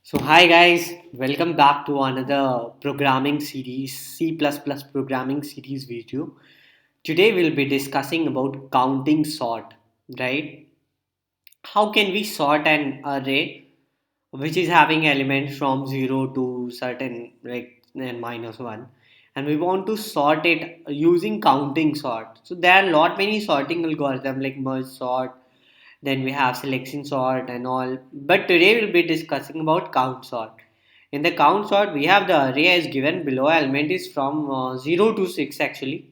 So, hi guys, welcome back to another programming series, C++ programming series video. Today we'll be discussing about counting sort, right? How can we sort an array which is having elements from 0 to certain like and minus 1, and we want to sort it using counting sort. So there are a lot many sorting algorithms like merge sort, then we have selection sort and all, but today we'll be discussing about count sort. In the count sort we have the array as given below, element is from 0 to 6 actually,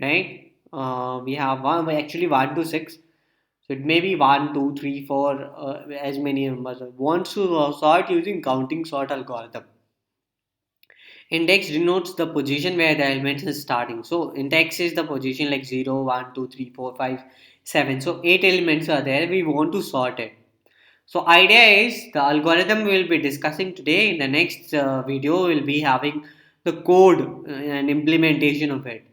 right? We have one, actually 1 to 6, so it may be 1 2 3 4, as many numbers wants to sort using counting sort algorithm. Index denotes the position where the element is starting. So index is the position like 0 1 2 3 4 5 7. So 8 elements are there, we want to sort it. So idea is the algorithm we'll be discussing today. In the next video we'll be having the code and implementation of it.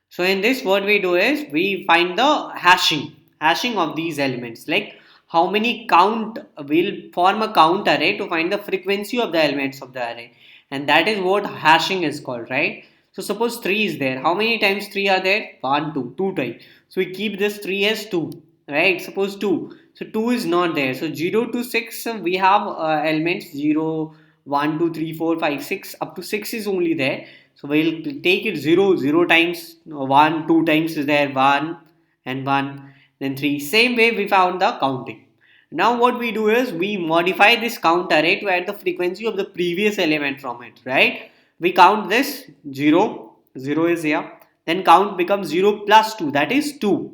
So in this what we do is we find the hashing of these elements, like how many count, we'll form a count array to find the frequency of the elements of the array, and that is what hashing is called, right? So suppose 3 is there, how many times 3 are there? 1 2 2 times, so we keep this 3 as 2, right? Suppose 2, so 2 is not there, so 0 to 6 we have elements 0 1 2 3 4 5 6, up to 6 is only there. So we'll take it 0 0 times 1, 2 times is there 1 and 1, then 3. Same way we found the counting. Now what we do is we modify this count array to add the frequency of the previous element from it, right? We count this 0, 0 is here, then count becomes 0 plus 2, that is 2.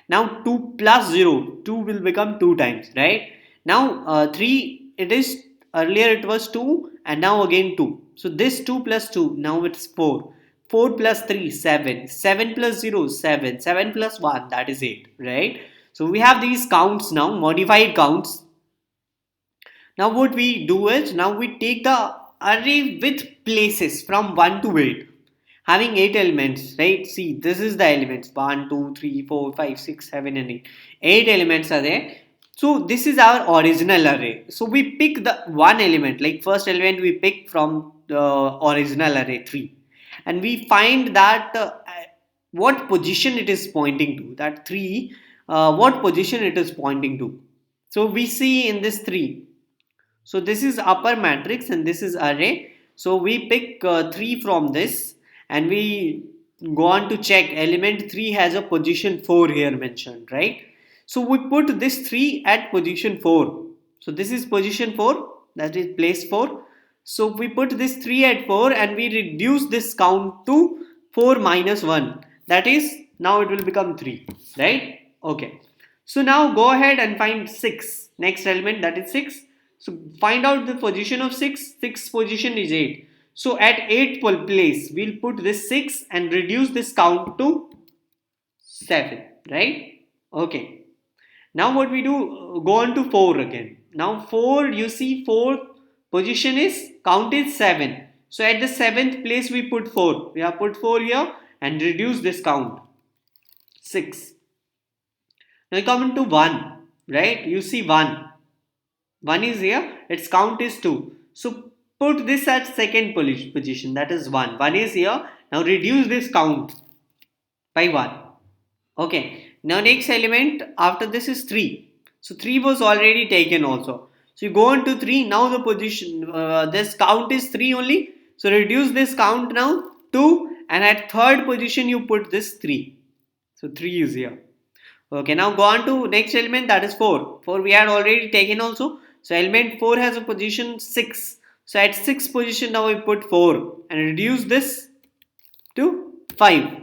Now 2 plus 0, 2 will become 2 times, right? Now 3, it is, earlier it was 2 and now again 2. So this 2 plus 2, now it's 4. 4 plus 3, 7. 7 plus 0, 7. 7 plus 1, that is 8, right? So we have these counts now, modified counts. Now what we do is, now we take the array with places from 1 to 8, having 8 elements, right? See, this is the elements 1 2 3 4 5 6 7 and 8. 8 elements are there. So this is our original array. So we pick the one element, like first element we pick from the original array 3, and we find that what position it is pointing to, that 3, what position it is pointing to. So we see in this 3, so this is upper matrix and this is array. So we pick 3 from this, and we go on to check element 3 has a position 4 here mentioned, right? So we put this 3 at position 4. So this is position 4, that is place 4. So we put this 3 at 4 and we reduce this count to 4 minus 1. That is, now it will become 3, right? Okay. So now go ahead and find 6. Next element, that is 6. So find out the position of 6. 6 position is 8. So at 8th place, we'll put this 6 and reduce this count to 7, right? Okay. Now what we do, go on to 4 again. Now 4, you see 4th position is, count is 7. So at the 7th place we put 4. We have put 4 here and reduce this count, 6. Now you come into 1, right? You see 1. 1 is here, its count is 2. So put this at second position, that is 1. 1 is here. Now reduce this count by 1. Okay. Now next element after this is 3. So 3 was already taken also. So you go on to 3. Now the position, this count is 3 only. So reduce this count now 2, and at third position you put this 3. So 3 is here. Okay, now go on to next element, that is 4. 4 we had already taken also. So element 4 has a position 6. So at 6th position now we put 4 and reduce this to 5.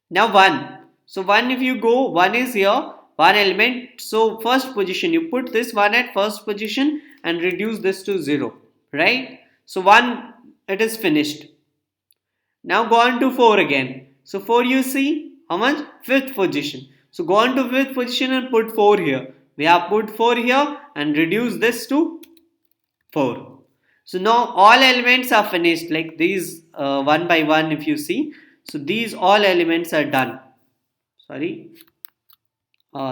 Now 1. So 1, if you go, 1 is here, 1 element. So first position you put this 1 at first position and reduce this to 0, right? So 1, it is finished. Now go on to 4 again. So 4 you see how much? 5th position. So go on to 5th position and put 4 here. We have put 4 here and reduce this to 4. So now all elements are finished, like these one by one if you see. So these all elements are done. Sorry.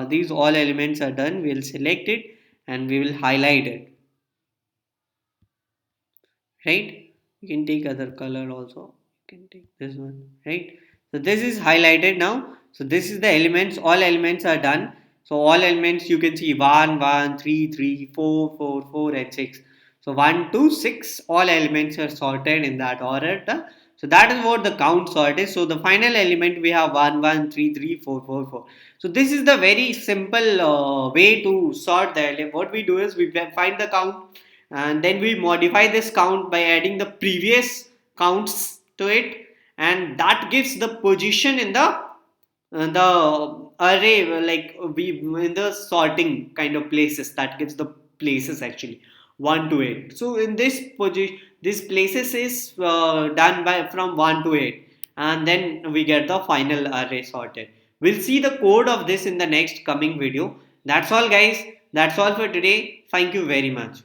These all elements are done. We'll select it and we will highlight it. right? You can take other color also. You can take this one, right? So this is highlighted now. So this is the elements. All elements are done. So all elements you can see 1, 1, 3, 3, 4, 4, 4, and 6. So 1 to 6, all elements are sorted in that order. So that is what the count sort is. So the final element we have 1, 1, 3, 3, 4, 4, 4. So this is the very simple way to sort the element. What we do is we find the count, and then we modify this count by adding the previous counts to it, and that gives the position in the array, like we in the sorting kind of places, that gives the places actually 1 to 8. So in this position, this places is done by from 1 to 8, and then we get the final array sorted. We'll see the code of this in the next coming video. That's all guys, that's all for today. Thank you very much.